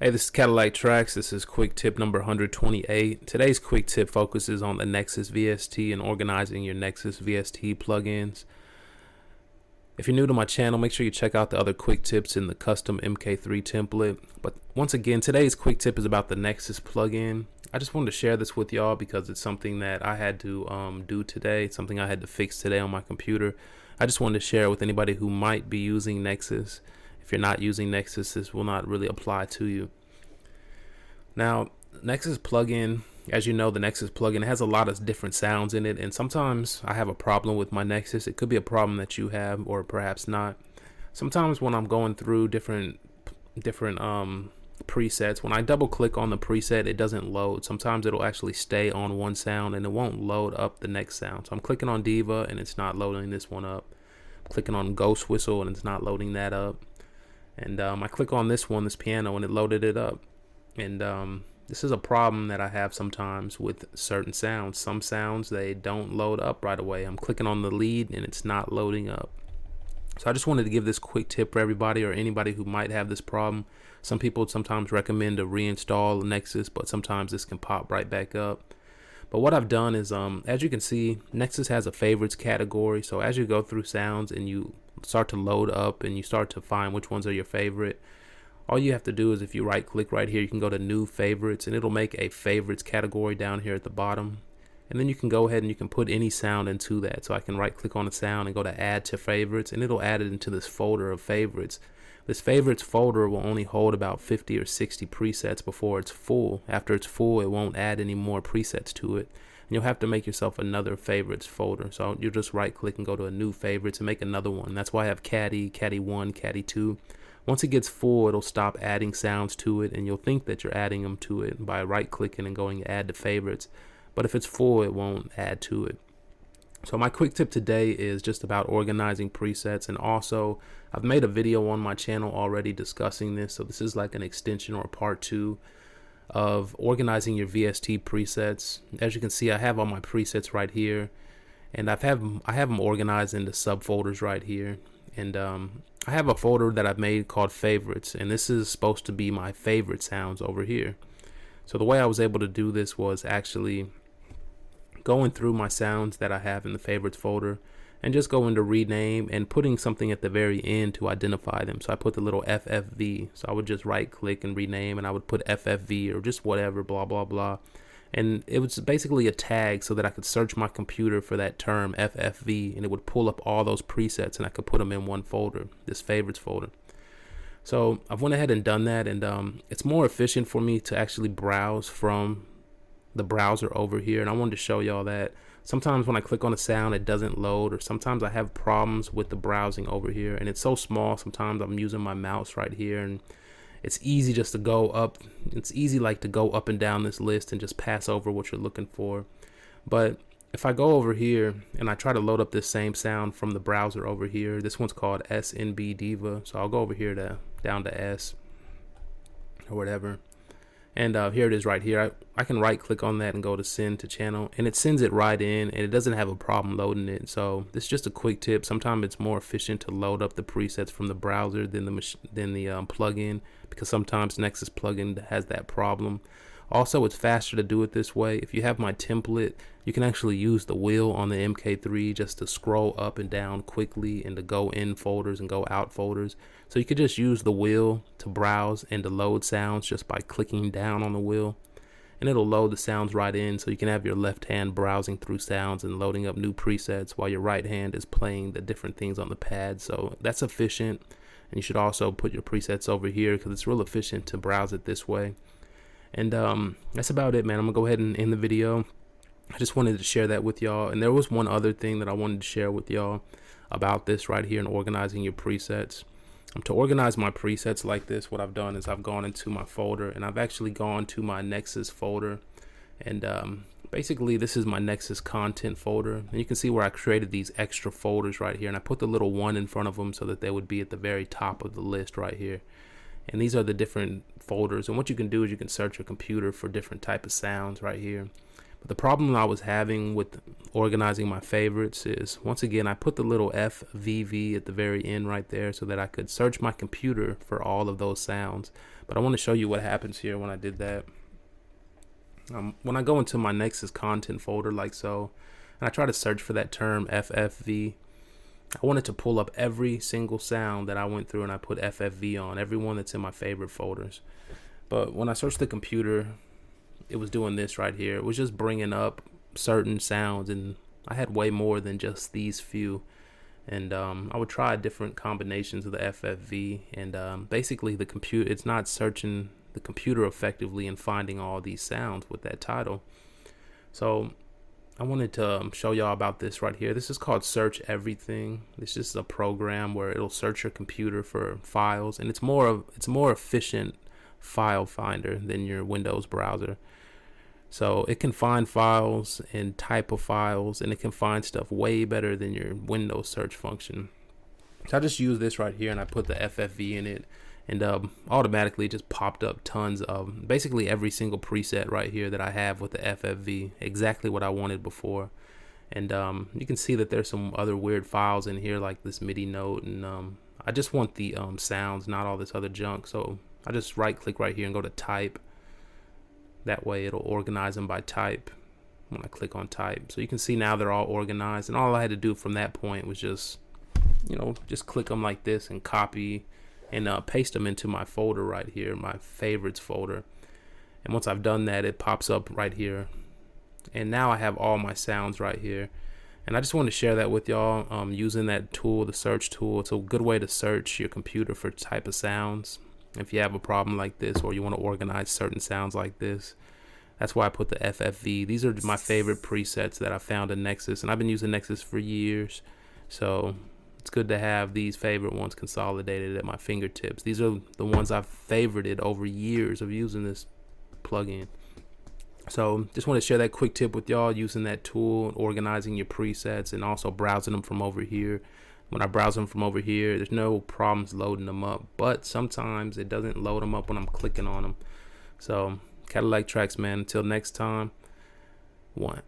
Hey, this is Cadillaktrackz. This is quick tip number 128. Today's quick tip focuses on the Nexus VST and organizing your Nexus VST plugins. If you're new to my channel, make sure you check out the other quick tips in the custom MK3 template. But once again, today's quick tip is about the Nexus plugin. I just wanted to share this with y'all because it's something that I had to do today. It's something I had to fix today on my computer. I just wanted to share it with anybody who might be using Nexus. If you're not using Nexus, this will not really apply to you. Now, Nexus plugin, as you know, the Nexus plugin has a lot of different sounds in it, and sometimes I have a problem with my Nexus. It could be a problem that you have, or perhaps not. Sometimes when I'm going through different presets, when I double click on the preset, it doesn't load. Sometimes it'll actually stay on one sound and it won't load up the next sound. So I'm clicking on Diva and it's not loading this one up. I'm clicking on Ghost Whistle and it's not loading that up. And I click on this one, this piano, and it loaded it up. And this is a problem that I have sometimes with certain sounds. Some sounds, they don't load up right away. I'm clicking on the lead and it's not loading up. So I just wanted to give this quick tip for everybody or anybody who might have this problem. Some people sometimes recommend to reinstall Nexus, but sometimes this can pop right back up. But what I've done is, as you can see, Nexus has a favorites category. So as you go through sounds and you start to load up and you start to find which ones are your favorite, all you have to do is, if you right click right here, you can go to new favorites and it'll make a favorites category down here at the bottom. And then you can go ahead and you can put any sound into that. So I can right click on a sound and go to add to favorites, and it'll add it into this folder of favorites. This favorites folder will only hold about 50 or 60 presets before it's full. After it's full, it won't add any more presets to it. And you'll have to make yourself another favorites folder. So you'll just right click and go to a new favorites and make another one. That's why I have Caddy, Caddy 1, Caddy 2. Once it gets full, it'll stop adding sounds to it, and you'll think that you're adding them to it by right clicking and going add to favorites. But if it's full, it won't add to it. So my quick tip today is just about organizing presets, and also I've made a video on my channel already discussing this. So this is like an extension or part 2 of organizing your VST presets. As you can see, I have all my presets right here, and I have them organized into subfolders right here. And I have a folder that I've made called favorites, and this is supposed to be my favorite sounds over here. So the way I was able to do this was actually going through my sounds that I have in the favorites folder and just going to rename and putting something at the very end to identify them. So I put the little FFV. So I would just right click and rename, and I would put FFV or just whatever, blah, blah, blah. And it was basically a tag so that I could search my computer for that term FFV, and it would pull up all those presets and I could put them in one folder, this favorites folder. So I've went ahead and done that, and it's more efficient for me to actually browse from the browser over here. And I wanted to show y'all that sometimes when I click on a sound, it doesn't load, or sometimes I have problems with the browsing over here, and it's so small. Sometimes I'm using my mouse right here, and it's easy just to go up. It's easy like to go up and down this list and just pass over what you're looking for. But if I go over here and I try to load up this same sound from the browser over here, this one's called SNB Diva. So I'll go over here to down to S or whatever. And here it is right here. I can right click on that and go to send to channel, and it sends it right in, and it doesn't have a problem loading it. So this is just a quick tip. Sometimes it's more efficient to load up the presets from the browser than the plugin, because sometimes Nexus plugin has that problem. Also, it's faster to do it this way. If you have my template, you can actually use the wheel on the MK3 just to scroll up and down quickly and to go in folders and go out folders. So you could just use the wheel to browse and to load sounds just by clicking down on the wheel, and it'll load the sounds right in. So you can have your left hand browsing through sounds and loading up new presets while your right hand is playing the different things on the pad. So that's efficient, and you should also put your presets over here because it's real efficient to browse it this way. And that's about it, man. I'm gonna go ahead and end the video. I just wanted to share that with y'all. And there was one other thing that I wanted to share with y'all about this right here in organizing your presets. To organize my presets like this, what I've done is I've gone into my folder, and I've actually gone to my Nexus folder, and basically this is my Nexus content folder, and you can see where I created these extra folders right here, and I put the little 1 in front of them so that they would be at the very top of the list right here. And these are the different folders, and what you can do is you can search your computer for different type of sounds right here. But the problem I was having with organizing my favorites is, once again, I put the little FVV at the very end right there so that I could search my computer for all of those sounds. But I want to show you what happens here when I did that. When I go into my Nexus content folder like so, and I try to search for that term FFV, I wanted to pull up every single sound that I went through and I put FFV on, every one that's in my favorite folders. But when I searched the computer, it was doing this right here. It was just bringing up certain sounds, and I had way more than just these few. And I would try different combinations of the FFV, and basically the computer, it's not searching the computer effectively and finding all these sounds with that title. So I wanted to show y'all about this right here. This is called Search Everything. This is a program where it'll search your computer for files, and it's more efficient file finder than your Windows browser. So it can find files and type of files, and it can find stuff way better than your Windows search function. So I just use this right here, and I put the FFV in it, and automatically just popped up tons of basically every single preset right here that I have with the FFV, exactly what I wanted before. And you can see that there's some other weird files in here, like this MIDI note, and I just want the sounds, not all this other junk. So I just right click right here and go to type. That way it'll organize them by type when I click on type. So you can see now they're all organized, and all I had to do from that point was just, just click them like this and copy and paste them into my folder right here, my favorites folder. And once I've done that, it pops up right here, and now I have all my sounds right here. And I just want to share that with y'all, using that tool, the search tool. It's a good way to search your computer for type of sounds. If you have a problem like this, or you want to organize certain sounds like this, that's why I put the FFV. These are my favorite presets that I found in Nexus, and I've been using Nexus for years. So it's good to have these favorite ones consolidated at my fingertips. These are the ones I've favorited over years of using this plugin. So just want to share that quick tip with y'all, using that tool, organizing your presets, and also browsing them from over here. When I browse them from over here, there's no problems loading them up, but sometimes it doesn't load them up when I'm clicking on them. So Cadillaktrackz, man, until next time, one.